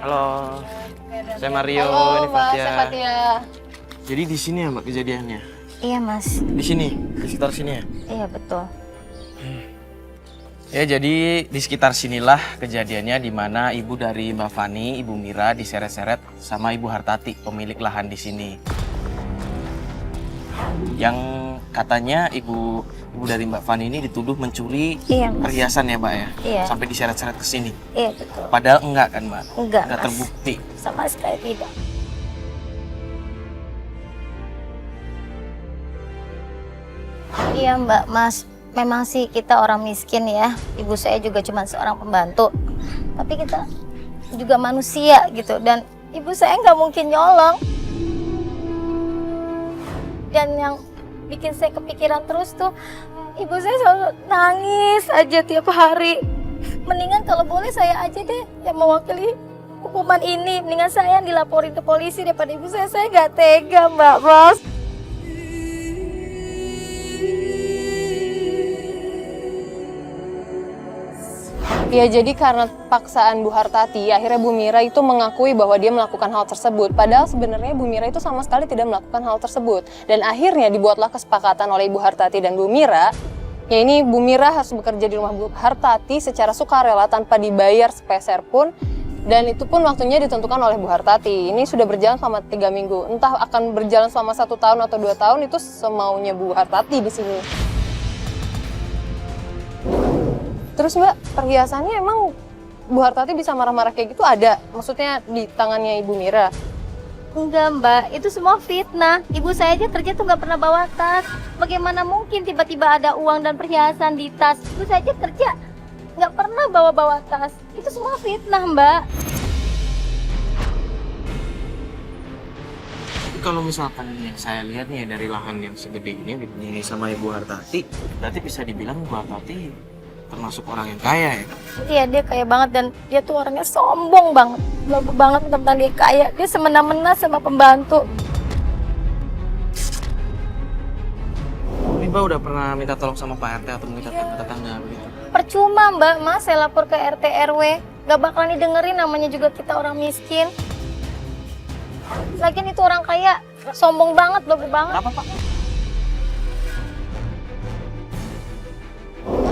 Halo, saya Mario, Halo, ini Mbak, Fatia. saya Fatia. Jadi di sini ya Mbak kejadiannya? Iya mas. Di sini, di sekitar sini ya? Iya betul. Ya jadi di sekitar sinilah kejadiannya di mana ibu dari Mbak Fani, Ibu Mira diseret-seret sama Ibu Hartati, pemilik lahan di sini. Yang katanya ibu dari Mbak Fani ini dituduh mencuri Iya, Mas. perhiasan ya Mbak ya? Iya. Sampai diseret-seret ke sini. Iya betul. Padahal enggak kan Mbak? Enggak, Enggak Mas. terbukti. Sama sekali tidak. Iya Mbak, Mas. Memang sih kita orang miskin ya. Ibu saya juga cuma seorang pembantu. Tapi kita juga manusia gitu. Dan ibu saya nggak mungkin nyolong. Dan yang bikin saya kepikiran terus tuh, ibu saya selalu nangis aja tiap hari. Mendingan kalau boleh saya aja deh yang mewakili hukuman ini. Mendingan saya yang dilaporin ke polisi daripada ibu saya. Saya nggak tega Mbak Bos. Ya jadi karena paksaan Bu Hartati, akhirnya Bu Mira itu mengakui bahwa dia melakukan hal tersebut. Padahal sebenarnya Bu Mira itu sama sekali tidak melakukan hal tersebut. Dan akhirnya dibuatlah kesepakatan oleh Ibu Hartati dan Bu Mira. Ya ini Bu Mira harus bekerja di rumah Bu Hartati secara sukarela tanpa dibayar sepeser pun. Dan itu pun waktunya ditentukan oleh Bu Hartati. Ini sudah berjalan selama 3 minggu. Entah akan berjalan selama 1 tahun atau 2 tahun, itu semaunya Bu Hartati di sini. Terus Mbak, perhiasannya emang Bu Hartati bisa marah-marah kayak gitu ada? Maksudnya di tangannya Ibu Mira? Enggak Mbak, itu semua fitnah. Ibu saya aja kerja tuh nggak pernah bawa tas. Bagaimana mungkin tiba-tiba ada uang dan perhiasan di tas? Ibu saya aja kerja nggak pernah bawa-bawa tas. Itu semua fitnah Mbak. Tapi kalau misalkan yang saya lihat nih dari lahan yang segede ini sama Ibu Hartati, berarti bisa dibilang Ibu Hartati termasuk orang yang kaya ya? Iya dia kaya banget dan dia tuh orangnya sombong banget. Belagu banget tentang dia kaya. Dia semena-mena sama pembantu. Ini Mbak udah pernah minta tolong sama Pak RT atau minta tetangga begitu? Percuma Mbak, Mas saya lapor ke RT RW. Gak bakalan didengerin, namanya juga kita orang miskin. Lagian itu orang kaya, sombong banget, belagu banget. Kenapa Pak?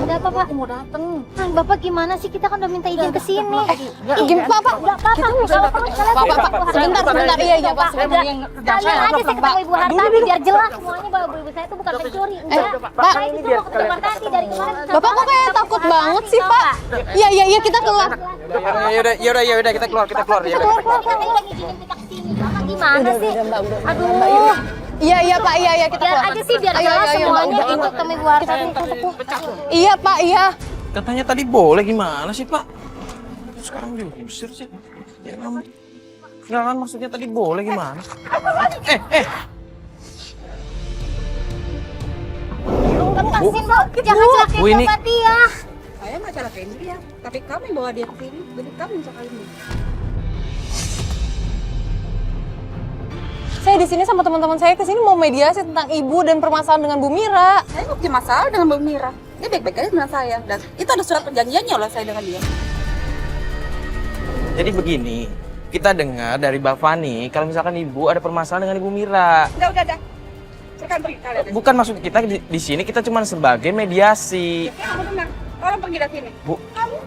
Ada apa Pak? Mau dateng. Nah, Bapak gimana sih? Kita kan udah minta izin ke sini. Gimana Pak? Enggak apa-apa. Pak, sebentar, iya Pak. Kalian aja saya ketemu Ibu Hartati biar jelas semuanya bahwa ibu saya itu bukan pencuri. Enggak. Pak, Saya itu mau ketemu Hartati dari kemarin. Bapak kok kayak takut banget sih Pak? Iya kita keluar. Yaudah, kita keluar. Kita keluar. Kita lagi izinin kita ke sini. Bapak gimana sih? Aduh. Iya Pak, iya kita Biar keluar. aja sih biar jelas semuanya itu ketemu Ibu Hartati. Iya Pak, iya. Katanya tadi boleh, gimana sih Pak? Sekarang diusir sih. Ya kan, nggak kan maksudnya tadi boleh gimana? Lepasin Bu, jangan Bu, celakain ini- Bapak dia. Saya nggak celakain dia, tapi kamu yang bawa dia ke sini, jadi kamu yang celakain dia. Saya di sini sama teman-teman saya ke sini mau mediasi tentang ibu dan permasalahan dengan Bu Mira. Saya nggak punya masalah dengan Mbak Mira. Dia baik-baik aja dengan saya, dan itu ada surat perjanjiannya oleh saya dengan dia. Jadi begini, kita dengar dari Mbak Fani kalau misalkan Ibu ada permasalahan dengan Ibu Mira. Udah. Silakan pergi kalian. Bukan maksud kita di sini kita cuma sebagai mediasi. Ya, kamu dengar, tolong pergi dari sini. Bu, Kamu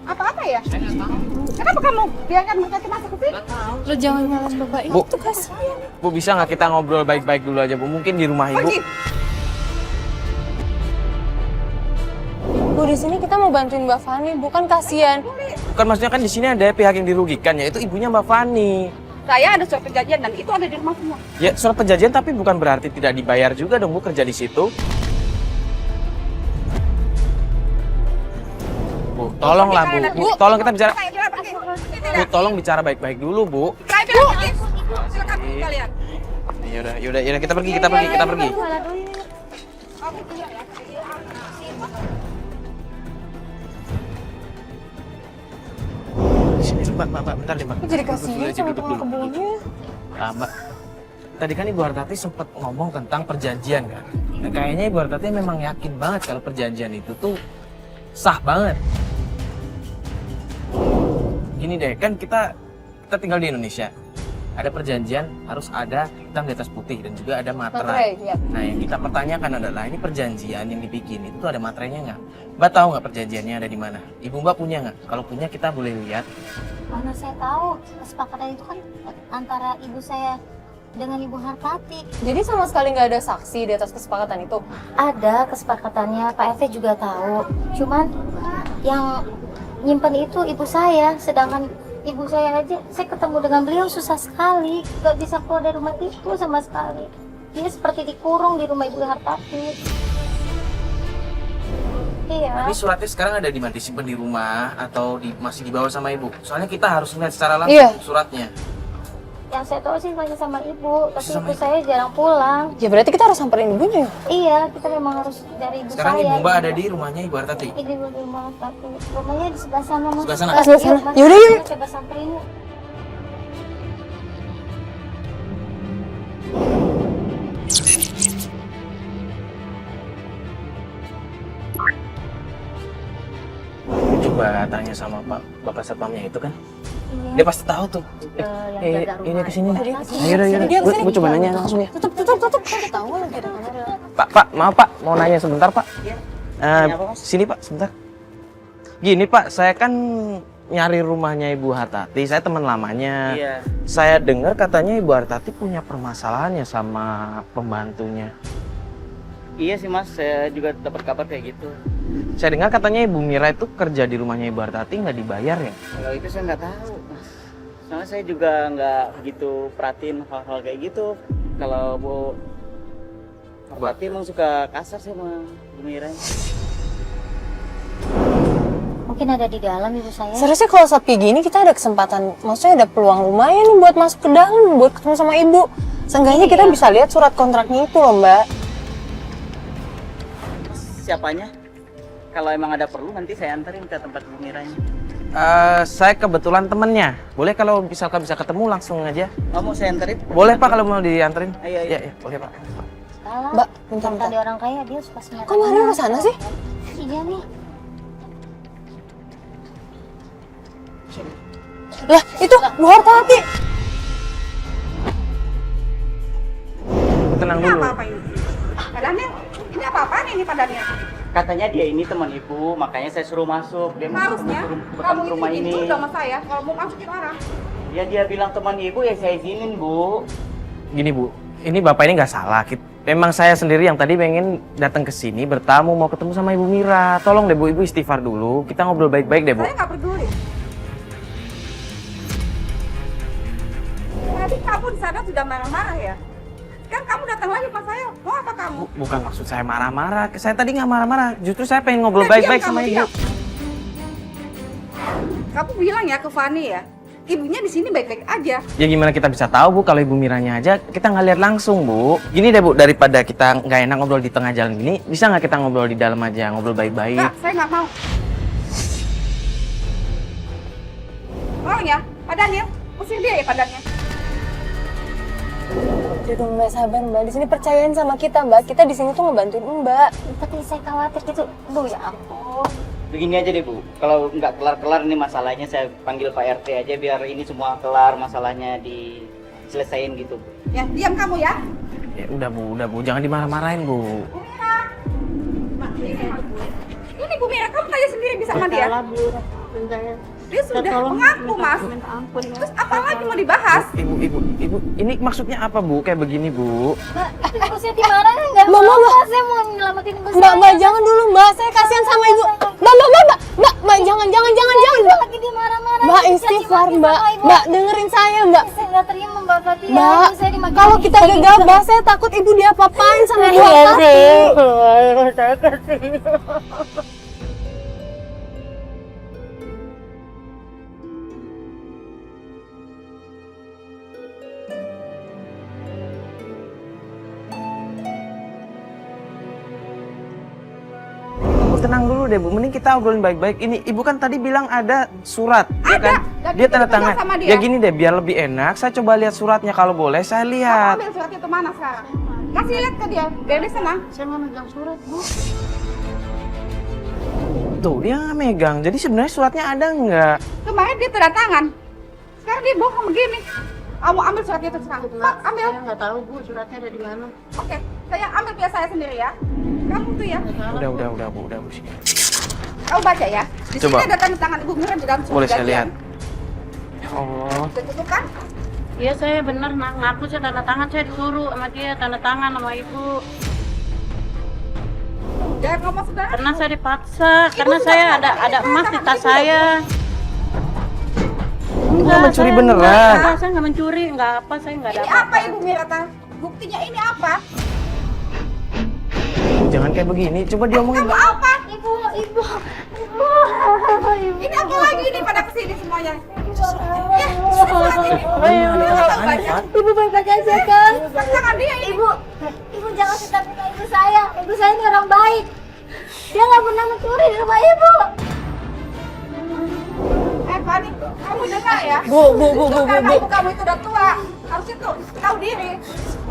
apa-apa ya? Saya nggak tahu. Kenapa kamu biarkan mereka masuk ke sini? Lo jangan nyalain Bapak Bu, Bu bisa nggak kita ngobrol baik-baik dulu aja Bu? Mungkin di rumah Ibu. Pergi. Bu, di sini kita mau bantuin Mbak Fani, bukan kasihan. Bukan maksudnya kan di sini ada pihak yang dirugikan, yaitu ibunya Mbak Fani. Saya ada surat perjanjian dan itu ada di rumah semua. Ya surat perjanjian tapi bukan berarti tidak dibayar juga dong Bu kerja di situ. Bu, tolonglah Bu. Tolong kita bicara. Bu, tolong bicara baik-baik dulu Bu. Saya bilang pergi. Silakan pergi kalian. Yaudah, kita pergi. Sini, Mbak, bentar deh, Mbak. Jadi kasihan sama Duduk tukang dulu. kebunnya. Mbak, tadi kan Ibu Hartati sempat ngomong tentang perjanjian kan. Nah, kayaknya Ibu Hartati memang yakin banget kalau perjanjian itu tuh sah banget. Gini deh, kan kita kita tinggal di Indonesia. Ada perjanjian harus ada hitam di atas putih dan juga ada materai. Materai, ya. Nah, yang kita pertanyakan adalah ini perjanjian yang dibikin itu tuh ada materainya nggak? Mbak tahu nggak perjanjiannya ada di mana? Ibu Mbak punya nggak? Kalau punya kita boleh lihat. Mana saya tahu kesepakatan itu kan antara ibu saya dengan Ibu Hartati. Jadi sama sekali nggak ada saksi di atas kesepakatan itu? Ada kesepakatannya, Pak RT juga tahu. Cuman yang nyimpen itu ibu saya, sedangkan ibu saya aja, saya ketemu dengan beliau susah sekali, nggak bisa keluar dari rumah itu sama sekali. Dia seperti dikurung di rumah Ibu Hartati. Iya. Ini suratnya sekarang ada di mana? Disimpan di rumah atau masih dibawa sama ibu? Soalnya kita harus melihat secara langsung Iya. suratnya. Yang saya tahu sih masih sama ibu, tapi Sama ibu ibu. saya jarang pulang. Ya berarti kita harus samperin ibunya ya? Iya, kita memang harus dari ibu Sekarang saya. ibu Mbak ada di rumahnya Ibu Hartati. Di rumah Hartati. Rumahnya di sebelah sana, Mas. Sebelah sana? Sebelah sana. Mas. Yaudah, yuk. Coba samperin yuk. Coba tanya sama Pak Bapak Satpamnya itu kan. Iya. Dia pasti tahu tuh. Yang jaga Ini rumah. kesini nih. Iya, Yaudah, Dia yaudah. kesini. Gue coba nanya langsung ya. Tutup. Kita tahu lagi ada kamera. Pak, maaf Pak, mau nanya sebentar Pak. Iya. Eh, Nanya apa, Mas? sini Pak, sebentar. Gini Pak, saya kan nyari rumahnya Ibu Hartati, saya teman lamanya. Iya. Saya dengar katanya Ibu Hartati punya permasalahannya sama pembantunya. Iya sih Mas, saya juga dapat kabar kayak gitu. Saya dengar katanya Ibu Mira itu kerja di rumahnya Ibu Hartati nggak dibayar ya? Kalau itu saya nggak tahu, Mas. Soalnya saya juga nggak begitu perhatiin hal-hal kayak gitu. Kalau Bu Hartati emang suka kasar sih sama Bu Mira. Mungkin ada di dalam ibu saya. Seharusnya kalau saat kayak gini kita ada kesempatan, maksudnya ada peluang lumayan nih buat masuk ke dalam, buat ketemu sama ibu. Seenggaknya kita bisa lihat surat kontraknya itu loh Mbak. Siapanya? Kalau emang ada perlu nanti saya anterin ke tempat Bu Miranya. Saya kebetulan temennya. Boleh kalau misalkan bisa ketemu langsung aja? Oh, mau saya anterin? Boleh Pak kalau mau dianterin? Ayo, ayo. Iya, boleh Pak. Salah. Mbak, bentar. Tadi orang kaya dia suka senang. Kok Mario ke sana sih? Iya nih. Lah, itu Bu Hartati. Tenang Ini dulu. apa-apa ini? Pak Daniel, ini apa-apaan ini Pak Daniel? Katanya dia ini teman ibu, makanya saya suruh masuk. Dia mau Harusnya ke kamu itu rumah izin ini. dulu sama saya kalau mau masukin orang. Ya dia bilang teman ibu, ya saya izinin Bu. Gini Bu, ini Bapak ini nggak salah. Memang saya sendiri yang tadi pengen datang ke sini bertamu mau ketemu sama Ibu Mira. Tolong deh Bu, Ibu istighfar dulu. Kita ngobrol baik-baik deh Bu. Saya nggak peduli. Tadi kamu di sana sudah marah-marah ya? Kan kamu datang lagi sama saya. Mau apa kamu? Bukan maksud saya marah-marah. Saya tadi nggak marah-marah. Justru saya pengen ngobrol Udah, baik-baik diam, sama kamu Ibu. diam. Kamu bilang ya ke Fani ya, ibunya di sini baik-baik aja. Ya gimana kita bisa tahu Bu kalau Ibu Miranya aja kita nggak lihat langsung Bu. Gini deh Bu, daripada kita nggak enak ngobrol di tengah jalan gini, bisa nggak kita ngobrol di dalam aja, ngobrol baik-baik. Enggak, saya nggak mau. Mau ya, Pak Daniel? Usir dia ya Pak Daniel. Aduh Mbak, sabar Mbak. Di sini percayain sama kita Mbak. Kita di sini tuh ngebantuin Mbak. Tapi saya khawatir gitu. Aduh ya ampun. Begini aja deh Bu, kalau nggak kelar-kelar nih masalahnya saya panggil Pak RT aja biar ini semua kelar masalahnya diselesain gitu. Ya, diam kamu ya. Ya udah Bu, jangan dimarah-marahin Bu. Ini Bu Mira, kamu tanya sendiri bisa sama dia. Dia sudah mengaku, Mas. Terus apa lagi mau dibahas? Ibu, ini maksudnya apa Bu? Kayak begini Bu. Mbak, ibu saya dimarahin nggak? Mbak, apa-apa, saya mau nyelamatin ibu saya. Mbak, jangan dulu Mbak. Saya kasihan sama ibu. Mbak, jangan. Mbak. Lagi dia marah-marah. Mbak, Dia istighfar caci-maki Mbak. sama ibu. Mbak, dengerin saya Mbak. Saya nggak terima Mbak Fatia. Mbak, Ibu saya dimaki-maki. kalau kita gegabah, saya takut ibu diapa-apain sama Bu Hartati. Bu, tenang dulu deh Bu, mending kita obrolin baik-baik. Ini Ibu kan tadi bilang ada surat, ya kan? dan Dia itu tanda dipegang tangan. sama dia. Ya gini deh, biar lebih enak. Saya coba lihat suratnya kalau boleh. Saya Kamu lihat. ambil surat itu mana sekarang? Kasih lihat ke dia, biar dia senang. Saya mau megang surat, Bu. Tuh, dia nggak megang. Jadi sebenarnya suratnya ada nggak? Kemarin dia tanda tangan. Sekarang dia bohong begini. Kamu ambil suratnya itu sekarang. Pak, ambil. Saya nggak tahu Bu, suratnya ada di mana. Oke, saya ambil biar saya sendiri ya. Kamu tuh ya. Udah, Bu. Udah, Bu. Kamu baca ya. Di Coba. sini ada tanda tangan Ibu Mira di dalam surat Boleh saya perjanjian. lihat? Ya Allah. Udah tutup kan? Iya saya benar ngaku, saya tanda tangan, saya disuruh sama dia tanda tangan sama Ibu. Jangan ngomong sembarangan. Karena saya dipaksa, karena saya ada emas di tas saya. Nggak mencuri saya beneran. enggak, saya nggak mencuri, nggak apa, saya nggak ada Ini apa Ibu Mira? Buktinya ini apa? Jangan kayak begini. Coba diomongin. Kamu apa? Ibu. Ini apa lagi ini pada kesini semuanya? Ya, Ibu baik-baik aja kan? tangan dia ini. Ibu jangan fitnah ibu saya. Ibu saya ini orang baik. Dia nggak pernah mencuri di rumah ibu. Fani, kamu dengar ya? Bu. Karena ibu kamu itu udah tua, harus itu tahu diri.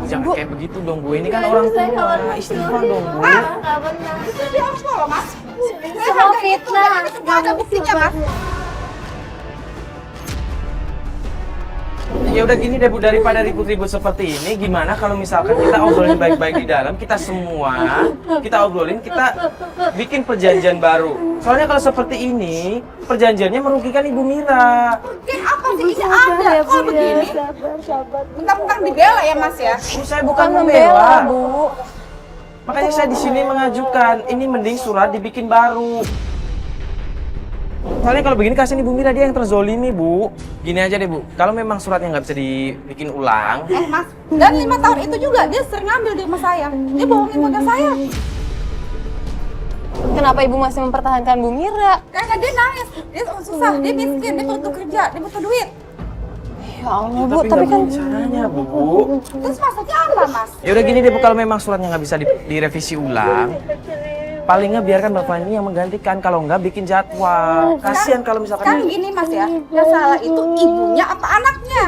Jangan kayak begitu dong, Bu. Ini kan orang tua. Istighfar dong, Bu. Nggak benar. Itu dia harus loh, Mas. Semua fitnah. Semua ada buktinya, Mas. Ya udah gini deh, Bu, daripada ribut-ribut seperti ini, gimana kalau misalkan kita obrolin baik-baik di dalam, kita semua kita obrolin, kita bikin perjanjian baru. Soalnya kalau seperti ini, perjanjiannya merugikan Ibu Mira. Mungkin apa sih ini ada? Kalau begini, mentang-mentang dibela ya, Mas ya? Bu, saya bukan membela, Bu. Makanya saya di sini mengajukan, ini mending surat dibikin baru. Soalnya kalau begini kasihan Ibu Mira, dia yang terzolimi, Bu. Gini aja deh, Bu. Kalau memang suratnya nggak bisa dibikin ulang, Mas, dan 5 tahun itu juga dia sering ngambil di rumah saya. Dia bohongin keluarga saya. Kenapa ibu masih mempertahankan Bu Mira? Karena dia nangis, dia susah, dia miskin, dia butuh kerja, dia butuh duit. Ya Allah, Bu, tapi tapi nggak kan begini caranya, Bu. Terus maksudnya apa, Mas? Ya udah gini deh, Bu. Kalau memang suratnya nggak bisa direvisi ulang, paling nggak biarkan Bapak ini yang menggantikan. Kalau nggak bikin jadwal. Kasihan kalau misalkan Kan gini, Mas ya, yang salah itu ibunya apa anaknya?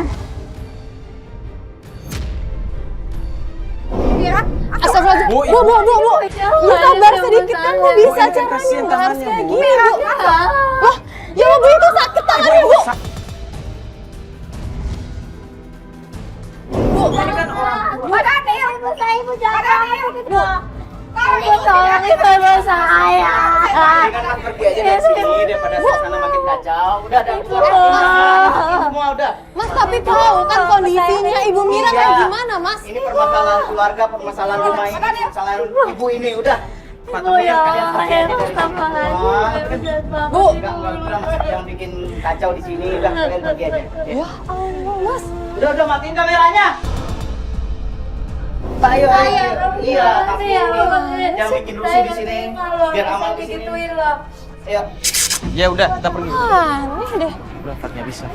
Mira, Astagfirullahaladzim. Bu, Bu. Bu, sabar sedikit kan, Bu. Bisa Bu, ini kan caranya, kasihan nggak harus tangannya, kayak Bu. gini, Bu. Wah, ya Allah, Bu, itu sakit tangannya, Bu. mana ada yang Ibu saya ibu jangan gitu. kalau Ibu tolong ibu saya. Kan pergi aja dari sini daripada suasana makin kacau. Udah ada semua udah. Mas, tapi tahu kan kondisinya Ibu Mira Iya. kayak gimana, Mas? Ini permasalahan keluarga, permasalahan rumah ini, permasalahan ibu ini udah. Ibu ya Allah, sama Bu. Enggak yang bikin kacau di sini, udah kalian pergi aja. Ya Allah, Mas. Udah matiin kameranya. Ayo. Iya, tapi jangan bikin rusuh di sini. Biar aman di sini. Ayo. ya udah kita pergi. Aneh deh. Udah, Fat, nggak bisa.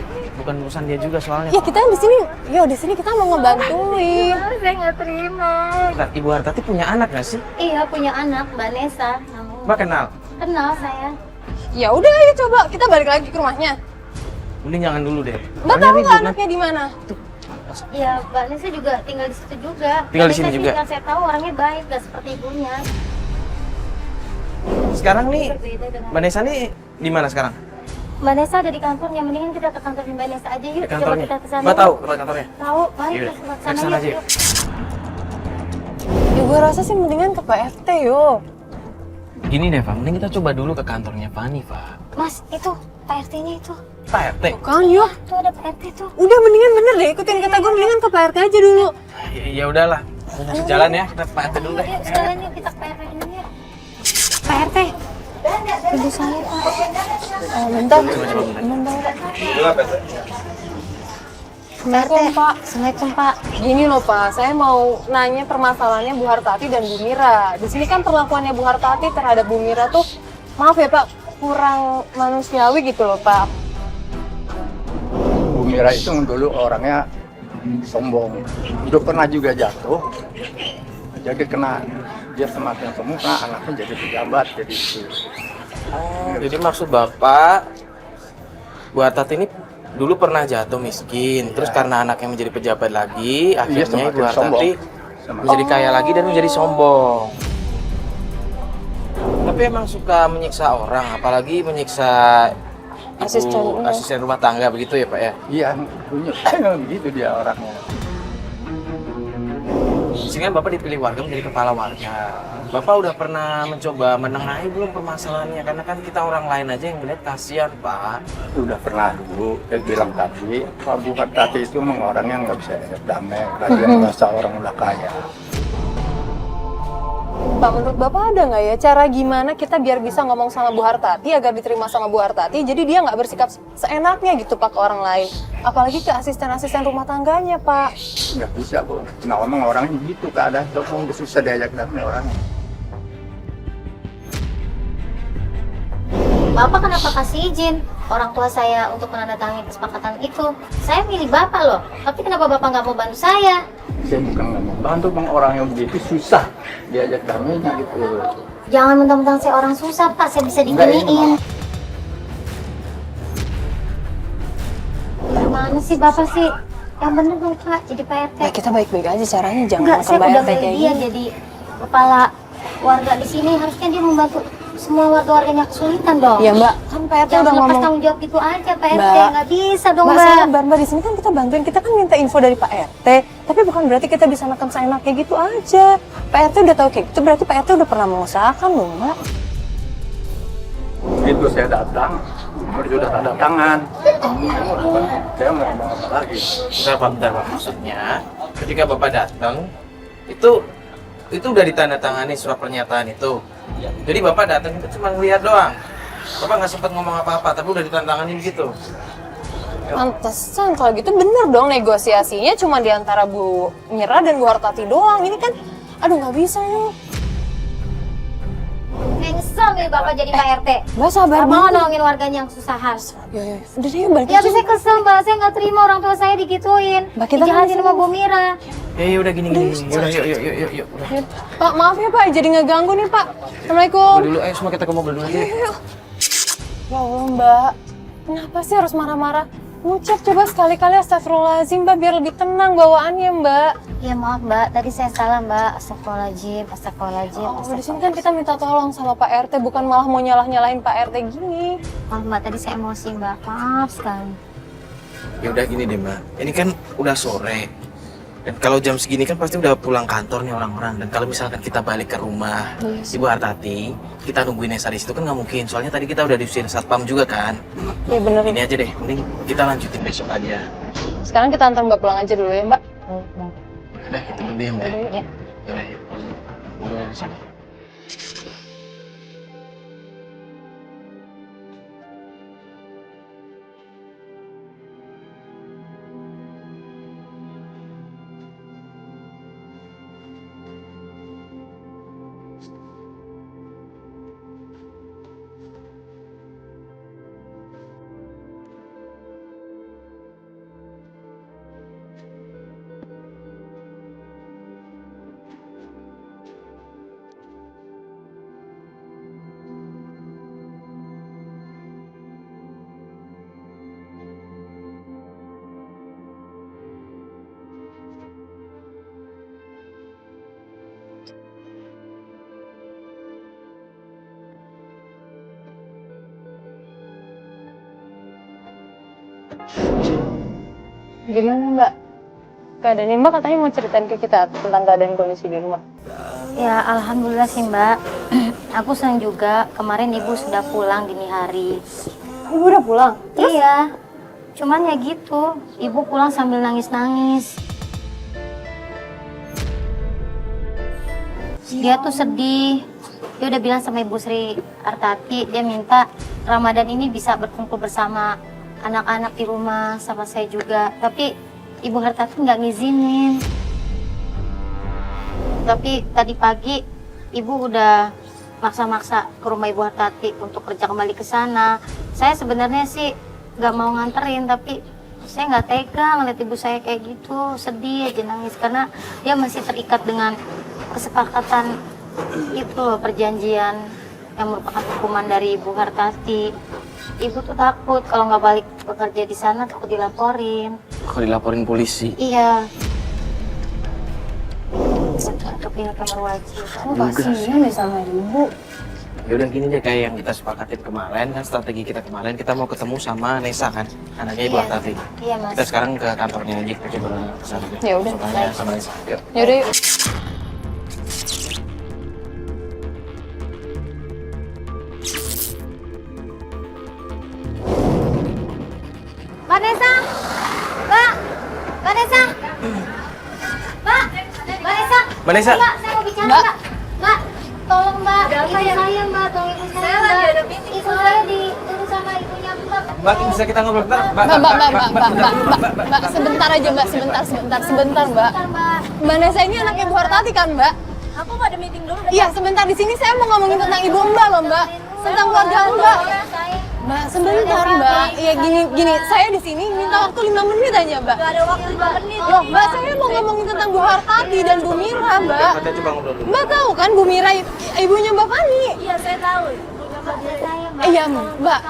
Bukan urusan dia juga soalnya. Ya kita di sini, di sini kita mau ngebantuin. Saya nggak terima. Bentar, Ibu Hartati punya anak nggak sih? Iya punya anak Mbak Nesa. Mbak kenal? Kenal saya. Ya udah, ayo coba kita balik lagi ke rumahnya. Mending jangan dulu deh. Mbak Soalnya tahu ribut nggak nanti. anaknya di mana? Iya Mbak Nesa juga tinggal di situ juga. Tinggal di Mbak sini Nesa juga? Yang saya tahu orangnya baik, nggak seperti ibunya. Sekarang nih, Berbeda dengan Mbak Nesa nih di mana sekarang? Mbak Nesa ada di kantornya, mendingan kita ke kantor Mbak Nesa aja yuk. Di kantornya? Coba kita ke sana. Mbak tahu tempat kantornya? Tahu, mari Yaudah, kita ke kita kesana aja yuk. yuk. Ya gue rasa sih mendingan ke Pak RT yo. Gini deh, Pak. Mending kita coba dulu ke kantornya Fani, Pak. Mas, itu Pak RT-nya itu. Pak RT? Kan yuk. Tuh ada Pak RT tuh. Udah mendingan bener deh, ikutin kata gue, mendingan ke Pak RT aja dulu. Ya udahlah. Masuk jalan ya, kita ke Pak RT dulu deh. Yuk, sekalian yuk kita ke Pak RT dulu ya. Pak RT. Ibu saya, Pak. Bentar. Assalamualaikum, Pak. Assalamualaikum Pak. Gini loh, Pak. Saya mau nanya permasalahannya Bu Hartati dan Bu Mira. Di sini kan perlakuannya Bu Hartati terhadap Bu Mira tuh, maaf ya, Pak, kurang manusiawi gitu loh, Pak. Bu Mira itu dulu orangnya sombong, udah pernah juga jatuh, jadi kena dia semakin sombong, anaknya jadi pejabat, jadi itu. Jadi maksud Bapak, Bu Hartati ini dulu pernah jatuh miskin, terus karena anaknya menjadi pejabat lagi, akhirnya semakin Ibu Hartati sombong. menjadi kaya lagi dan menjadi sombong. Tapi emang suka menyiksa orang, apalagi menyiksa asisten rumah tangga begitu ya Pak ya? Iya, punya begitu dia orangnya. Sehingga Bapak dipilih warga menjadi kepala warga. Bapak udah pernah mencoba menengahi belum permasalahannya? Karena kan kita orang lain aja yang melihat kasihan Pak. Udah pernah dulu, saya bilang tadi, Pak Bupati itu memang orangnya nggak bisa damai, lagi merasa orang udah kaya. Pak, menurut Bapak ada nggak ya cara gimana kita biar bisa ngomong sama Bu Hartati agar diterima sama Bu Hartati, jadi dia nggak bersikap seenaknya gitu Pak ke orang lain, apalagi ke asisten-asisten rumah tangganya Pak. Nggak bisa, Bu. Nah, memang orangnya gitu keadaan, udah susah diajak damai orangnya. Bapak kenapa kasih izin orang tua saya untuk menandatangani kesepakatan itu? Saya milih Bapak loh, tapi kenapa Bapak nggak mau bantu saya? Saya bukan nggak mau bantu, bang, orang yang begitu susah diajak damainya gitu. Jangan mentang-mentang saya orang susah Pak, saya bisa diginiin. Gimana sih Bapak sih? Yang bener dong Pak, jadi Pak RT. Ya kita baik-baik aja caranya, jangan Enggak, saya tambah udah RT milih kayak dia gini. jadi kepala warga di sini, harusnya dia membantu semua warga-warganya kesulitan dong. Ya Mbak, kan Pak RT Jangan udah lepas ngomong. tanggung jawab gitu aja Pak RT, Mbak. nggak bisa dong Mbak, Mbak. sabar Mbak, di sini kan kita bantuin, kita kan minta info dari Pak RT, tapi bukan berarti kita bisa neken seenaknya gitu aja. Pak RT udah tahu kayak gitu, berarti Pak RT udah pernah mengusahakan loh Mbak. Begitu saya datang, sudah tanda tangan. Saya mau ngomong apa lagi? Bentar Pak. Maksudnya ketika Bapak datang itu udah ditandatangani surat pernyataan itu. Jadi Bapak datang itu cuma lihat doang. Bapak nggak sempat ngomong apa-apa, tapi udah ditandatangani gitu. Pantesan kalau gitu bener dong negosiasinya cuma di antara Bu Mira dan Bu Hartati doang. Ini kan, aduh nggak bisa nih. Nyesel nih Bapak jadi Pak RT. Mbak sabar Nggak mau banget. nolongin warganya yang kesusahan. Ya, udah deh balik Ya aja. bisa kesel Mbak, saya nggak terima orang tua saya digituin. Mbak, kita kan Dijahatin bisa- sama Bu Mira. Ya udah gini. Yaudah, yuk. Udah. Pak maaf ya Pak, jadi ngeganggu nih Pak. Assalamualaikum. Ngobrol dulu, ayo semua kita ke mobil dulu aja. Ya Allah Mbak, kenapa sih harus marah-marah? Ngucap coba sekali-kali astagfirullahaladzim Mbak, biar lebih tenang bawaannya Mbak. Ya maaf Mbak, tadi saya salah Mbak. Astagfirullahaladzim. Oh, di sini kan kita minta tolong sama Pak RT, bukan malah mau nyalah-nyalahin Pak RT gini. Maaf Mbak, tadi saya emosi Mbak. Maaf sekali. Ya udah gini deh Mbak, ini kan udah sore. Dan kalau jam segini kan pasti udah pulang kantor nih orang-orang. Dan kalau misalkan kita balik ke rumah Ibu Hartati, kita nungguin Nesa di situ kan nggak mungkin. Soalnya tadi kita udah diusir satpam juga kan. Iya bener. Ini aja deh, mending kita lanjutin besok aja. Sekarang kita antar Mbak pulang aja dulu ya Mbak. Udah, kita dulu ya Mbak. Ya. Yaudah, yuk. Udah di sini. Gimana Mbak? Keadaannya Mbak katanya mau ceritain ke kita tentang keadaan kondisi di rumah. Ya alhamdulillah sih Mbak. Aku senang juga kemarin Ibu sudah pulang dini hari. Ibu udah pulang? Iya. Cuman ya gitu, Ibu pulang sambil nangis-nangis. Dia tuh sedih. Dia udah bilang sama Ibu Sri Hartati, dia minta Ramadan ini bisa berkumpul bersama anak-anak di rumah sama saya juga. Tapi Ibu Hartati nggak ngizinin. Tapi tadi pagi Ibu udah maksa-maksa ke rumah Ibu Hartati untuk kerja kembali ke sana. Saya sebenarnya sih nggak mau nganterin, tapi saya nggak tega ngeliat ibu saya kayak gitu, sedih aja nangis karena dia masih terikat dengan kesepakatan itu loh, perjanjian yang merupakan hukuman dari Ibu Hartati. Ibu tuh takut kalau nggak balik bekerja di sana takut dilaporin. Kalau dilaporin polisi. Iya. Ke pihak yang berwajib. Oh kasihan deh sama Ibu. Yaudah gini deh, kayak yang kita sepakatin kemarin kan, strategi kita kemarin, kita mau ketemu sama Nesa kan, anaknya Ibu Hartati. Iya, Mas. Kita sekarang ke kantornya aja, kita coba kesana. Ya udah. Tanya sama Nesa. Yuk. Yaudah yuk. Mbak Nesa! Mbak! Mbak Nesa! Mbak! Mbak Nesa! Mbak Nesa! Mbak, saya mau bicara, Mbak. Mbak. Mbak, tolong Mbak. Ibu saya, Mbak. Tolong ibu saya, Mbak. Ibu saya dituduh sama ibunya, Mbak. Mbak, bisa kita ngobrol bentar? Mbak, sebentar aja Mbak, sebentar Mbak. Mbak. Mbak Nesa ini anaknya Bu Hartati kan Mbak? Aku mau ada meeting dulu. Iya, sebentar di sini saya mau ngomongin tentang ibu Mbak loh Mbak. Tentang keluarga Mbak. Mbak, sebentar Mbak. Iya gini, saya di sini minta waktu 5 menit aja Mbak. Gak ada waktu 5 menit. Loh, Mbak, saya mau ngomongin tentang Bu Hartati dan Bu Mira, Mbak. Kita coba ngobrol dulu. Mbak tahu kan Bu Mira ibunya Mbak Fani? Iya, saya tahu. Ibunya Mbak saya, Mbak. Iya, Mbak.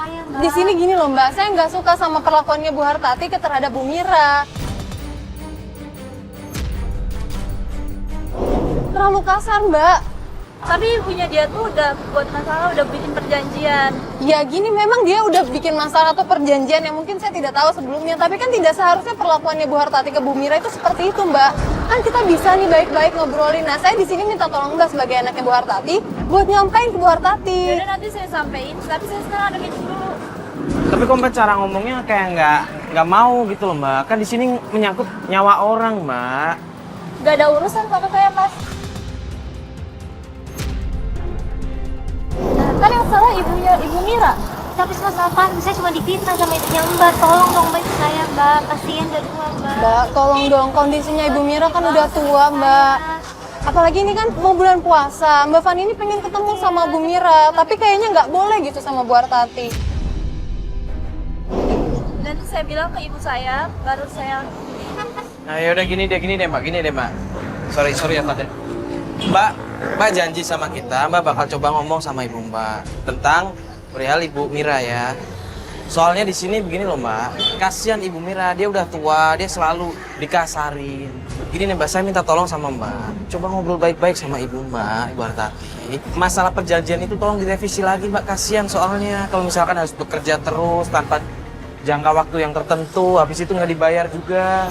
Di sini gini loh Mbak, saya nggak suka sama perlakuannya Bu Hartati terhadap Bu Mira. Terlalu kasar Mbak. Tapi ibunya dia tuh udah buat masalah, udah bikin perjanjian. Ya gini, memang dia udah bikin masalah atau perjanjian yang mungkin saya tidak tahu sebelumnya. Tapi kan tidak seharusnya perlakuannya Bu Hartati ke Bu Mira itu seperti itu Mbak. Kan kita bisa nih baik-baik ngobrolin. Nah saya di sini minta tolong Mbak sebagai anaknya Bu Hartati buat nyampein ke Bu Hartati. Yaudah nanti saya sampein, tapi saya sekarang ada meeting dulu. Tapi kok Mbak cara ngomongnya kayak nggak mau gitu loh Mbak. Kan di sini menyangkut nyawa orang Mbak. Gak ada urusan sama saya, Mas. Kan yang salah Ibu Mira. Tapi mas apaan? Saya cuma difitnah sama ibunya Mbak. Tolong dong Mbak, saya Mbak. Kasihan dari Mbak. Mbak, tolong dong, kondisinya Ibu Mira kan udah tua Mbak. Apalagi ini kan mau bulan puasa. Mbak Fani ini pengen ketemu sama Bu Mira, tapi kayaknya nggak boleh gitu sama Bu Hartati. Dan saya bilang ke ibu saya, baru saya. Nah yaudah gini deh Mbak. Sorry ya Tante. Mbak janji sama kita, Mbak bakal coba ngomong sama ibu Mbak tentang perihal Ibu Mira ya. Soalnya di sini begini loh Mbak, kasihan Ibu Mira, dia udah tua, dia selalu dikasarin. Gini nih Mbak, saya minta tolong sama Mbak, coba ngobrol baik-baik sama Ibu Mbak, Ibu Hartati. Masalah perjanjian itu tolong direvisi lagi Mbak, kasihan soalnya kalau misalkan harus bekerja terus tanpa jangka waktu yang tertentu, habis itu nggak dibayar juga.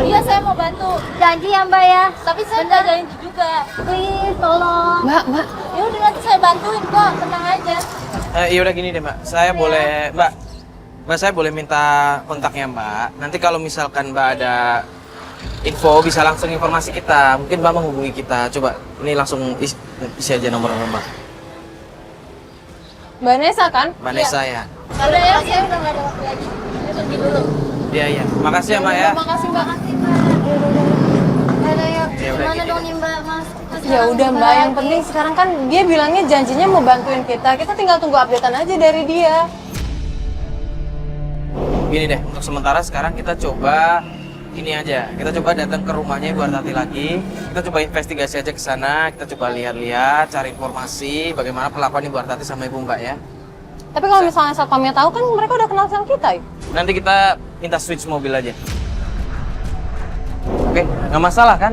Iya, saya mau bantu. Janji ya Mbak ya. Tapi saya nggak janji juga. Please, tolong. Mbak. Ya udah nanti saya bantuin kok, tenang aja. Iya udah gini deh Mbak, saya boleh saya boleh minta kontaknya Mbak. Nanti kalau misalkan Mbak ada info bisa langsung informasi kita. Mungkin Mbak menghubungi kita. Coba ini langsung isi aja nomor Mbak. Mbak Nesa kan? Mbak Nesa ya. Udah ya, saya udah nggak ada waktu lagi. Saya pergi dulu. Iya. Makasih ya Mbak ya. Makasih Mbak. Ada ya. Ya udah, Gimana gini dong deh. nih Mbak, Mas? Ya udah Mbak, yang penting sekarang kan dia bilangnya janjinya mau bantuin kita. Kita tinggal tunggu updatean aja dari dia. Gini deh, untuk sementara sekarang kita coba ini aja. Kita coba datang ke rumahnya Ibu Hartati lagi. Kita coba investigasi aja ke sana. Kita coba lihat-lihat, cari informasi bagaimana perlakuan Ibu Hartati sama Ibu Mbak ya. Tapi kalau misalnya satpamnya tahu kan mereka udah kenal sama kita ya. Nanti kita minta switch mobil aja. Oke, nggak masalah kan?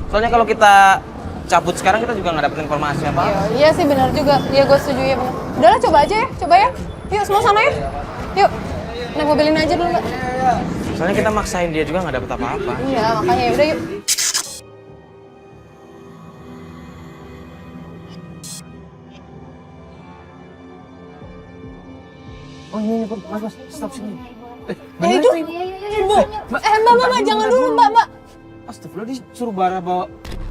Soalnya kalau kita cabut sekarang kita juga nggak dapet informasi apa. Iya sih benar juga. Iya gue setuju ya benar. Udahlah coba aja ya, coba ya. Yuk semua sana ya. Yuk. Naik mobilin aja dulu Mbak. Soalnya kita maksain dia juga nggak dapet apa-apa. Iya makanya udah yuk. Oh ini mas, stop sini. Ya itu. Mbak, Mbak, jangan dulu Mbak. Astagfirullah,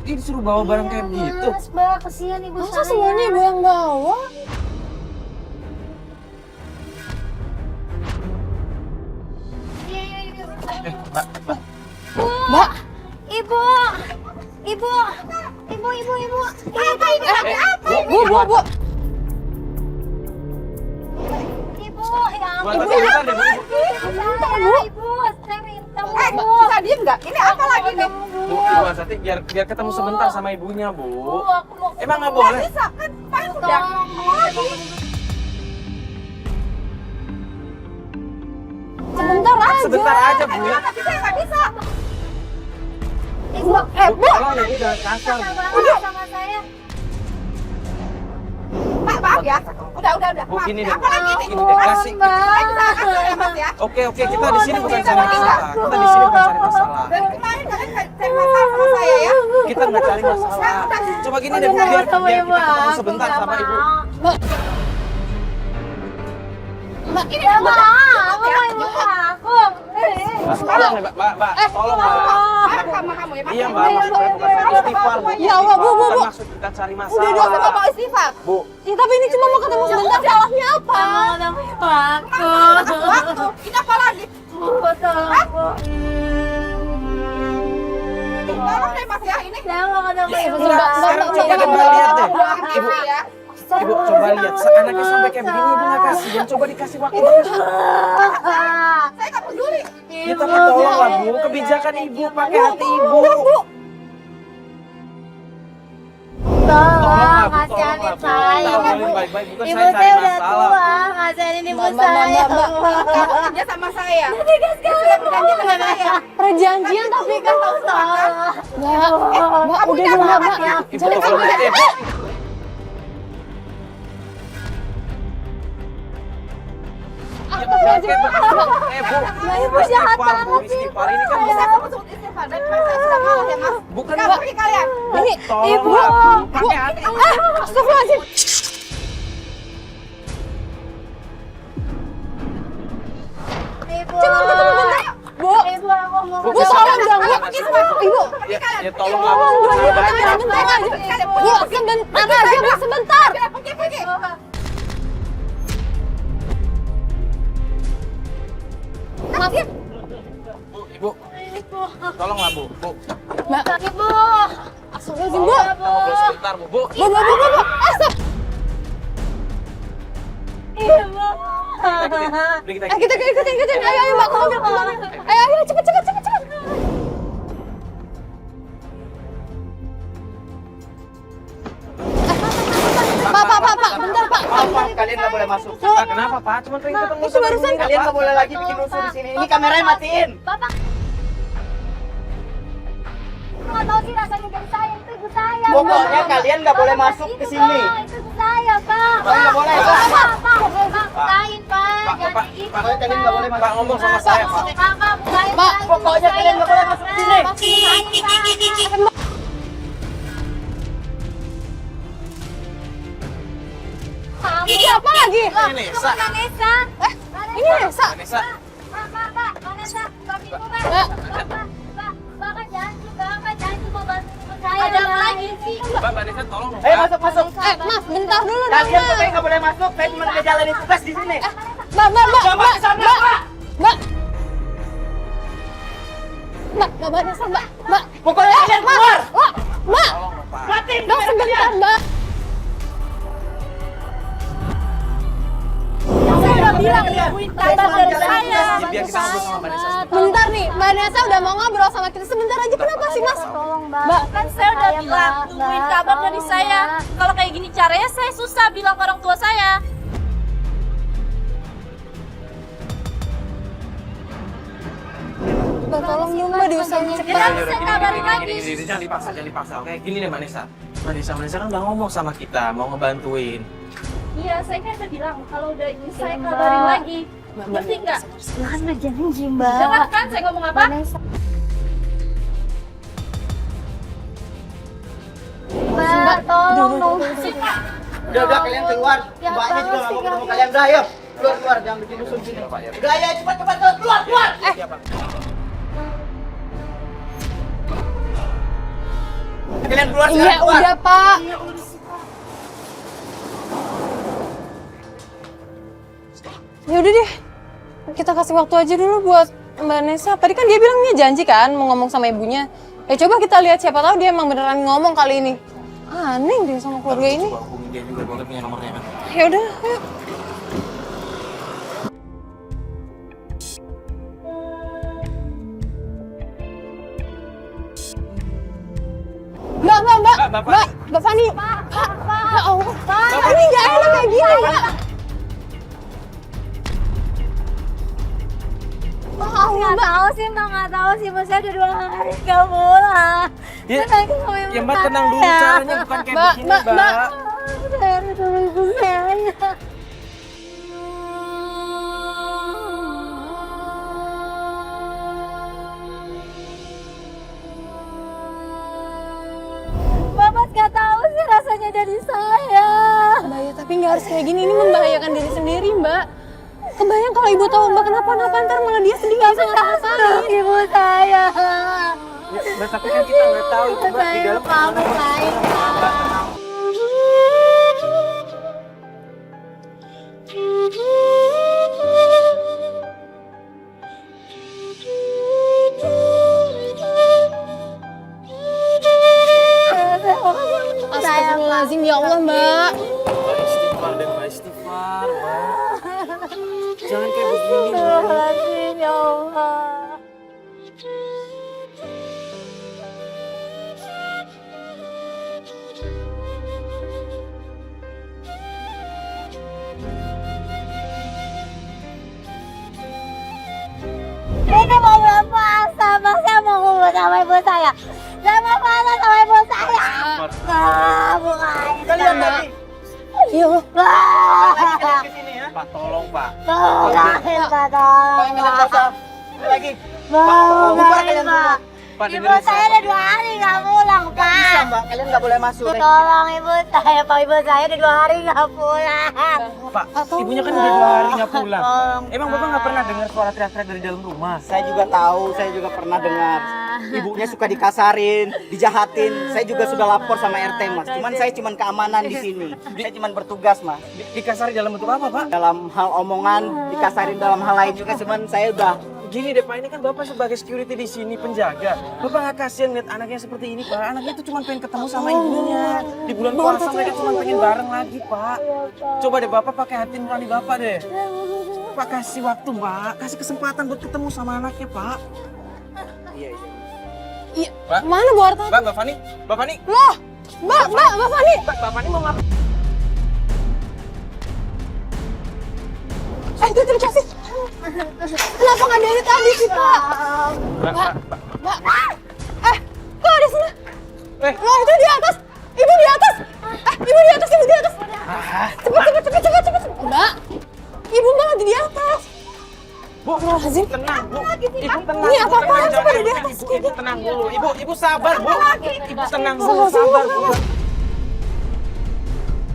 disuruh bawa barang kayak gitu. Mas, Mbak, kasihan ibu Masa saya. semuanya ibu yang bawa? Mbak. Ibu. Ibu, Bu. Ibu, ya Buat ampun. apa kita deh, Bu? Ibu, saya minta Bu. Bisa diem nggak? Ini apa lagi nih? Bu, Ibu Hartati biar ketemu sebentar sama ibunya, Bu. Bu, aku mau Emang nggak boleh? Bisa kan? Pas udah. Sebentar aja. Sebentar aja, Bu. Tapi saya nggak bisa. Ibu, Bu, tolong ya, Bu, jangan kasar. sama saya. Pak, maaf ya. Udah. Bu, Maaf. gini deh. Apa lagi ini? Gini deh, kasih. Ya, Mas ya. Oke, kita di sini bukan cari masalah. Kita di sini bukan cari masalah. Dari kemarin kalian cari masalah sama saya ya. Kita nggak cari masalah. Coba gini deh, Bu, biar kita ketemu sebentar sama Ibu. Mbak, ini sama aku. Tolong ya, Mbak. Tolong, Mbak. Sama kamu ya, Pak. Iya, Mbak. Maksudnya bukan cari istighfar, Bu. Ya Allah, Bu. Bukan maksud kita cari masalah. Udah dosa Bapak istighfar. Bu, Ya, tapi ini cuma mau ketemu sebentar, salahnya apa? Waktu. Ini apa lagi? Tolong deh Mas ya ini. sekarang coba deh Mbak lihat deh. Ibu, Ya. Ibu coba lihat, anaknya sampai kayak begini, Ibu nggak kasihan. Coba dikasih waktu. Saya nggak peduli. Ya tapi tolong lah, Bu. Kebijakan Ibu, pakai hati Ibu. Tolong, Bu, kasihanin Bu. saya. Kita obrolin baik-baik, bukan Ibu saya saya cari udah masalah. tua, kasihanin ibu saya. Kamu kerja sama saya. Sudah berjanji dengan saya. Perjanjian tapi kan Tolong. Mbak, udah dulu, Mbak. Ibu tolong lihat deh, Bu. Aku aja. Bu, istighfar, Bu. Istighfar ini kan Saya sebut istighfar dan saya sudah kalah ya Mas. bukan Nggak pergi kalian. Ini, tolong Ibu. lah, Bu. Pakai hati. Astagfirullahaladzim. Ibu. Cuma ketemu bentar. Bu, Ibu, aku mau Bu, Bu, tolong dong, Bu. Ibu. Ya tolong lah, Bu. Bentar aja. Bu, sebentar aja, Bu, sebentar. Pergi. Maaf, Bu, Ibu. Tolong lah, Bu. Bu. Mbak. Ibu. Astagfirullahaladzim, Bu. Kita ngobrol sebentar, Bu. Bu. Bu. Astag. Ibu. Beri kita Kita ikutin. Ayo, Mbak, ke mobil. Ayo, cepet. Pak, bentar, Pak. Maaf, kalian nggak boleh masuk. Pak, kenapa, Pak? Cuma pengen ketemu itu sama barusan Ibu. Kalian nggak boleh lagi bikin rusuh di sini. Ini kameranya matiin. Bapak. Nggak tahu sih rasanya dari saya, itu ibu saya. Pokoknya Pak. kalian nggak boleh masuk ke sini. Pak, itu ibu saya, Pak. Kalian nggak boleh, Pak. Pak, bukain, Pak. Pak, Jangan Pak, gitu, Pokoknya kalian nggak boleh Pak, masuk. ngomong sama saya, Pak. Pak, bukain, Pak, Pak. pokoknya kalian nggak boleh masuk sini. Pak, bukain, Pak. Kamu. Ini apa lagi? Ini Nesa. Vanessa. Ini Nesa. Vanessa. Pak, Vanessa, Pak, Ibu, Pak. Mbak. Pak, kan janji mau bantu ibu saya. Ada apa lagi sih? Mbak, Vanessa, tolong dong, Ayo Pak. masuk. Mas, bentar dulu dong, Kalian Mas. pokoknya nggak boleh masuk. Saya cuma ngejalanin tugas di sini. Mbak. Coba ke sana, Pak. Mbak, Vanessa, Mbak. Pokoknya kalian keluar. Mbak, Tolong dong, Pak. Matiin Mbak, sebentar, Mbak. Saya udah bilang nungguin kabar dari saya. Ya, biar kita ngobrol sama Vanessa. Bentar nih, Mbak Nessa udah mau ngobrol sama kita. Sebentar aja, kenapa sih, Mas? Tolong, Mbak. Kan saya udah bilang tungguin kabar dari saya. Kalau kayak gini caranya saya susah bilang ke orang tua saya. Mbak, tolong dong, Mbak, diusahain cepat. Saya kabarin lagi. Gini, jangan dipaksa. Oke, gini deh, Vanessa. Vanessa kan udah ngomong sama kita, mau ngebantuin. Iya, saya kan udah bilang kalau udah ini saya kabarin lagi. Ngerti nggak? Kan udah janji, Mbak. Dengar kan saya ngomong apa? Vanessa. Mbak, tolong dong. Udah kalian keluar. Mbaknya juga nggak mau ketemu kalian. Udah ayo. Keluar, jangan bikin rusuh di sini. Udah ayo cepat keluar. Kalian keluar Iya, sekarang, keluar. udah, Pak. Ya udah deh. Kita kasih waktu aja dulu buat Mbak Nessa. Tadi kan dia bilangnya janji kan mau ngomong sama ibunya. Ya coba kita lihat, siapa tahu dia emang beneran ngomong kali ini. Aneh deh sama keluarga ini. Coba hubungin dia juga, boleh punya nomornya kan? Ya udah, ayo. Mbak Fani. Pak. Ya Allah. Pak, ini nggak enak kayak gini, Mbak. Maaf, Mbak. sih, Mbak, nggak tahu sih. Ibu saya udah 2 hari nggak pulang. Ya, Saya ya Mbak tenang dulu, caranya bukan kayak Mbak, begini, Mbak, Mbak. Saya harus sama ibu saya. Bapak nggak tahu sih rasanya dari saya. Mbak, ya tapi nggak harus kayak gini, ini membahayakan diri sendiri, Mbak. Kebayang kalau ibu tahu Mbak kenapa-napa, ntar malah dia sedih nggak bisa ngapa-ngapain. Ibu saya. Ya, Mbak, tapi kan kita nggak tahu itu Mbak di dalam Kamu lain. Astagfirullahaladzim, ya Allah, Mbak. Istighfar dan istighfar, Mbak. Jangan kayak begini, Mbak. Astagfirullahaladzim, ya Allah. Ini mau puasa, Bang. Saya mau kumpul sama ibu saya. Saya mau puasa sama ibu saya. Bukan. Kalian tadi Ya Allah. ke sini ya. Pak, tolong, Pak. Tolong, Pak, tolong. Lagi. Tolong, Pak. Pak, Ibu dengerin saya udah 2 hari nggak pulang, Bisa Pak. Mbak, kalian nggak boleh masuk. Tolong ibu saya, Pak. Ibu saya udah 2 hari nggak pulang. Pak, ibunya kan udah 2 hari nggak pulang. Tolong, Emang Bapak nggak pernah dengar suara teriak-teriak dari dalam rumah? Saya juga tahu, saya juga pernah dengar. Ibunya suka dikasarin, dijahatin. Saya juga sudah lapor sama RT, Mas. Cuman saya cuman keamanan di sini. Saya cuman bertugas, Mas. Dikasari dalam bentuk apa, Pak? Dalam hal omongan, dikasarin dalam hal lain juga. Cuman saya udah Gini deh Pak, ini kan Bapak sebagai security di sini, penjaga. Bapak nggak kasihan lihat anaknya seperti ini, Pak. Anaknya itu cuma pengen ketemu sama ibunya. Di bulan puasa mereka cuma pengen bareng lagi, Pak. Coba deh Bapak pakai hati nurani Bapak deh. Pak, kasih waktu, Pak. Kasih kesempatan buat ketemu sama anaknya, Pak. Iya, Mbak? mana Bu Arta? Mbak Fani, Mbak Fani. Loh, Mbak Fani. Mbak Fani mau ngapain? Itu dikasih. Kenapa nggak dari tadi sih, Pak? Mbak. Kok ada sana? Loh, itu di atas. Ibu di atas. Ibu di atas, ibu di atas. Cepet. Mbak, ibu malah di atas. Bu, tenang, Bu. Ibu tenang. Ini apa-apaan sih pada di Jangan atas? Ibu tenang dulu. Ibu sabar, Bu. Ibu tenang dulu, sabar, Bu.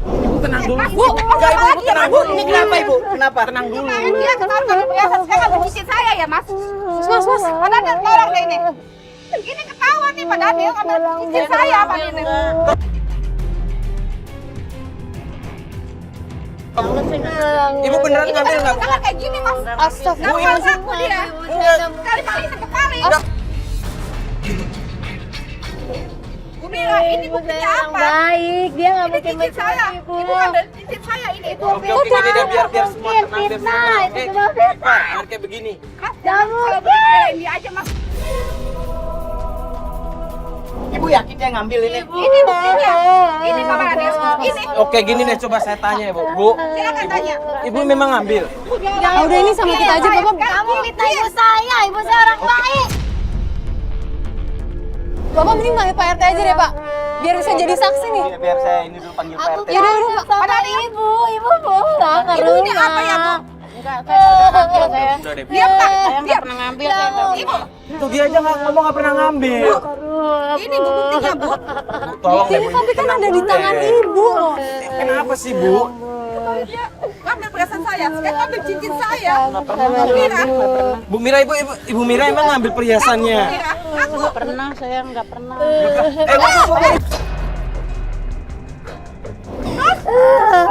Ibu tenang dulu. Bu, Enggak, Ibu tenang dulu. Ini kenapa, Ibu? Kenapa? Tenang dulu. Dia ketahuan kalau biasa sekarang bucin saya ya, Mas. Mas. Padahal dia tolong deh ini. Ini ketahuan nih, padahal dia ada bucin saya apa ini. Ibu beneran ngambil nggak? Jangan kayak gini, Mas. Astagfirullah. Nggak ngaku dia. Kali-kali sekali. Bu Mira, ini buktinya apa? Baik, dia nggak Ini mungkin cincin saya. mencuri ibu. Ini bukan dari cincin saya ini. Itu Oke, gini deh, biar semua tenang, biar semua Fitnah, tenang. itu cuma fitnah. Biar kayak begini. Mas, Jangan kalau mungkin. belain dia aja, Mas. Ibu yakin dia ngambil ini? Ini buktinya. Ini kamera dia. Ini. Oke, gini deh, coba saya tanya ya, Bu. Bu, Silakan tanya. Ibu memang ngambil? Udah ini sama kita aja, Bapak. Kamu fitnah ibu saya orang baik. Bapak mending panggil Pak RT aja deh, Pak. Biar bisa jadi saksi nih. Iya, biar saya ini dulu panggil Pak RT. Ya udah, Pak. Padahal ibu pulang ke Ibu ini apa ya, Bu? Udah deh, Bu. Diam, Pak. Saya Diam. nggak pernah ngambil, saya nggak pernah. Ibu, Tuh dia aja ngomong nggak pernah ngambil. ini Bu buktinya, Bu. Bu, tolong deh, Bu. Tapi kan Tenang ada di dulu tangan deh. ibu loh. Kenapa sih, Bu? Dia ngambil perhiasan saya, sekarang ngambil cincin saya. Bu Mira. Bu Mira emang ngambil perhiasannya. Mira, aku. Nggak pernah, saya nggak pernah.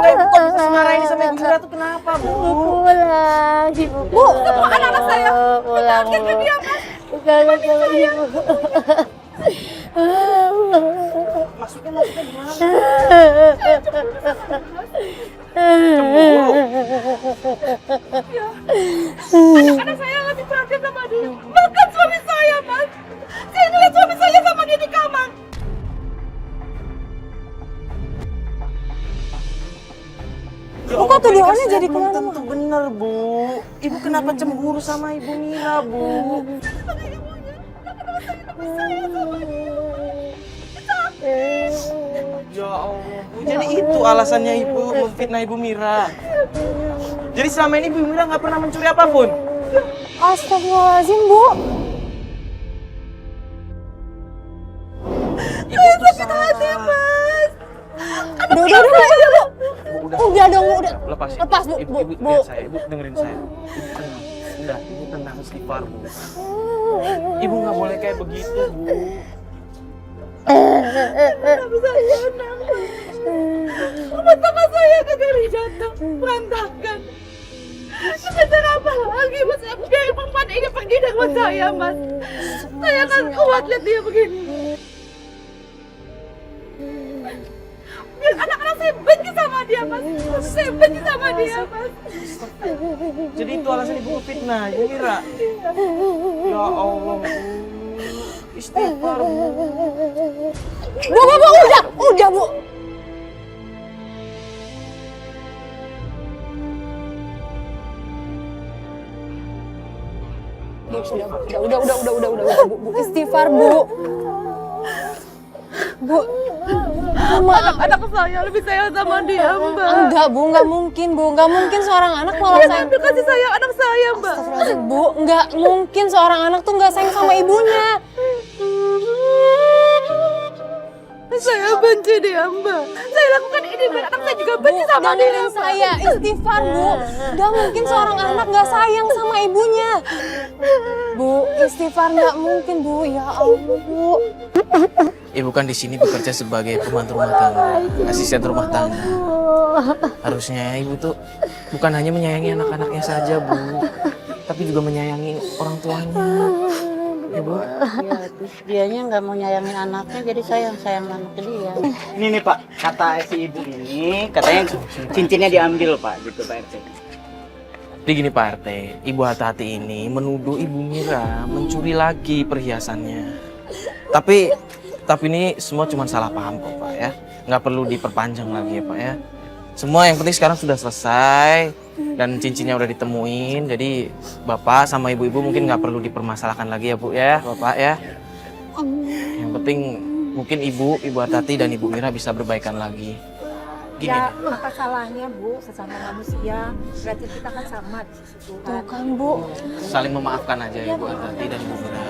Ibu kok bisa semarah ini sama Ibu Mira tuh kenapa, Bu? Pulang, ibu. Bu, semua anak-anak saya. Pulang. Kaget dia, Mas. Pulang sama ibu. Anak saya lebih perhatian sama dia. Bahkan suami saya, Mas. Saya ngeliat suami saya sama dia di kamar. Ya Kok Allah, tuduhannya saya jadi belum kemana-mana? tentu bener, Bu. Ibu kenapa cemburu sama Ibu Mira, Bu? Ya Allah, Bu. Jadi itu alasannya Ibu memfitnah Ibu Mira. Jadi selama ini Ibu Mira nggak pernah mencuri apapun? Astagfirullahaladzim, Bu. Ibu tuh sakit Mas. Udah dong, Bu, udah. Lepas, Lepas, Bu. Ibu, Bu. lihat saya, Ibu dengerin saya. Ibu tenang. Udah, Ibu tenang, istighfar, Bu. Ibu nggak boleh kayak begitu, Bu. Rumah tangga saya kegari jatuh, berantakan. Sebentar apa lagi Mas? Biar perempuan ini pergi dengan saya, Mas. Saya akan kuat lihat dia begini. Biar anak-anak saya benci sama dia, Mas. Saya benci sama dia, Mas. Jadi itu alasan Ibu fitnah, Ibu Mira. Ya Allah, Bu. Istighfar, Bu. Bu, udah, Bu. Udah, Bu. Istighfar, Bu. Bu, Anak-anak saya lebih sayang sama dia, Mbak. enggak, Bu, enggak mungkin, Bu. Enggak mungkin seorang anak malah Dia sayang. ngambil kasih sayang anak saya, Mbak. Astagfirullahaladzim, Bu. Enggak mungkin seorang anak tuh enggak sayang sama ibunya. Saya benci dia, Mbak. Saya lakukan ini biar anak saya juga benci sama dia, Dengerin Mbak. saya, istighfar, Bu. Enggak mungkin seorang anak enggak sayang sama ibunya. Bu, istighfar enggak mungkin, Bu. Ya Allah, Bu. Ibu kan di sini bekerja sebagai pembantu rumah tangga, asisten rumah tangga. Harusnya Ibu tuh bukan hanya menyayangi anak-anaknya saja, Bu, tapi juga menyayangi orang tuanya. Ya, Bu. Ya, terus dianya nggak mau nyayangin anaknya, jadi sayang anaknya dia. Ini nih Pak, kata si ibu ini, katanya cincinnya diambil Pak, gitu Pak RT. Jadi gini Pak RT, Ibu hati-hati ini menuduh Ibu Mira mencuri lagi perhiasannya. Tapi ini semua cuma salah paham kok Pak ya. Nggak perlu diperpanjang lagi ya Pak ya. Semua yang penting sekarang sudah selesai dan cincinnya udah ditemuin. Jadi Bapak sama Ibu-ibu mungkin nggak perlu dipermasalahkan lagi ya Bu ya, Bapak ya. Yang penting mungkin Ibu hati-hati dan Ibu Mira bisa berbaikan lagi. Gini Ya, deh. apa salahnya Bu, sesama manusia, berarti kita kan sama di sisi Tuh Tuhan. kan, Bu. Saling memaafkan aja Ibu hati-hati dan Ibu Mira.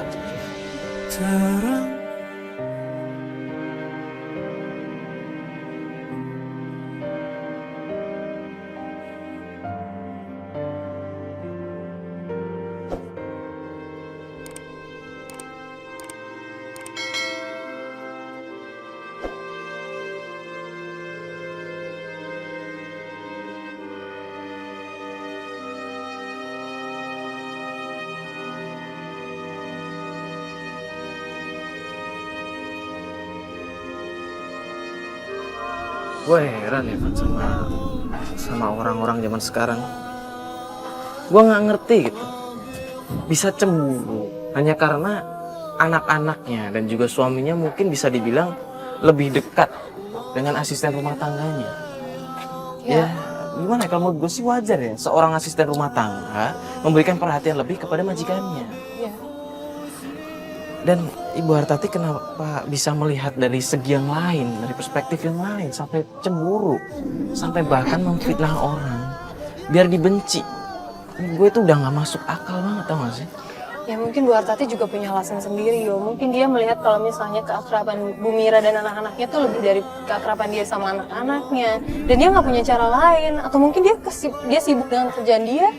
Gue heran ya Van sama orang-orang zaman sekarang. Gue nggak ngerti gitu, bisa cemburu hanya karena anak-anaknya dan juga suaminya mungkin bisa dibilang lebih dekat dengan asisten rumah tangganya. Ya, gimana ya, kalau menurut gue sih wajar ya seorang asisten rumah tangga memberikan perhatian lebih kepada majikannya. Iya. Dan Ibu Hartati kenapa bisa melihat dari segi yang lain, dari perspektif yang lain, sampai cemburu, sampai bahkan memfitnah orang, biar dibenci. Gue itu udah nggak masuk akal banget, tau gak sih? Ya mungkin Bu Hartati juga punya alasan sendiri, yo. Mungkin dia melihat kalau misalnya keakraban Bu Mira dan anak-anaknya tuh lebih dari keakraban dia sama anak-anaknya. Dan dia nggak punya cara lain, atau mungkin dia sibuk dengan kerjaan dia.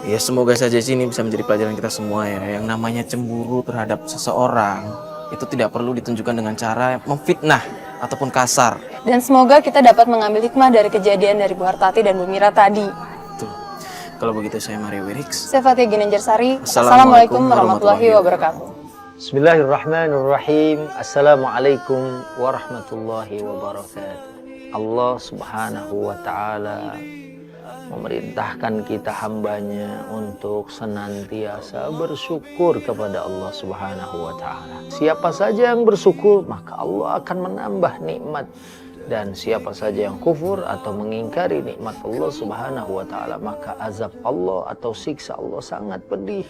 Ya semoga saja sih ini bisa menjadi pelajaran kita semua ya. Yang namanya cemburu terhadap seseorang itu tidak perlu ditunjukkan dengan cara memfitnah ataupun kasar. Dan semoga kita dapat mengambil hikmah dari kejadian dari Bu Hartati dan Bu Mira tadi. Tuh. Kalau begitu saya Mario Wirix. Saya Fatia Ginanjarsari. Assalamualaikum Assalamualaikum warahmatullahi wabarakatuh. Bismillahirrahmanirrahim. Assalamualaikum warahmatullahi wabarakatuh. Allah subhanahu wa ta'ala memerintahkan kita hambanya untuk senantiasa bersyukur kepada Allah subhanahu wa ta'ala. Siapa saja yang bersyukur, maka Allah akan menambah nikmat Dan siapa saja yang kufur atau mengingkari nikmat Allah Subhanahu wa taala, maka azab Allah atau siksa Allah sangat pedih.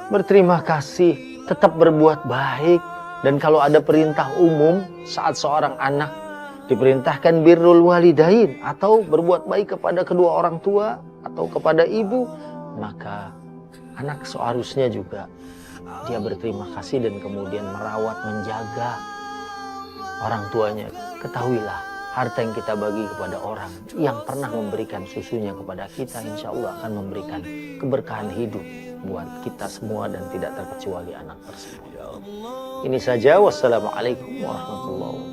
Berterima kasih, tetap berbuat baik. Dan kalau ada perintah umum saat seorang anak diperintahkan birrul walidain atau berbuat baik kepada kedua orang tua atau kepada ibu, maka anak seharusnya juga dia berterima kasih dan kemudian merawat, menjaga orang tuanya. Ketahuilah, harta yang kita bagi kepada orang yang pernah memberikan susunya kepada kita, insya Allah akan memberikan keberkahan hidup buat kita semua dan tidak terkecuali anak tersebut. Ini saja, wassalamualaikum warahmatullahi wabarakatuh.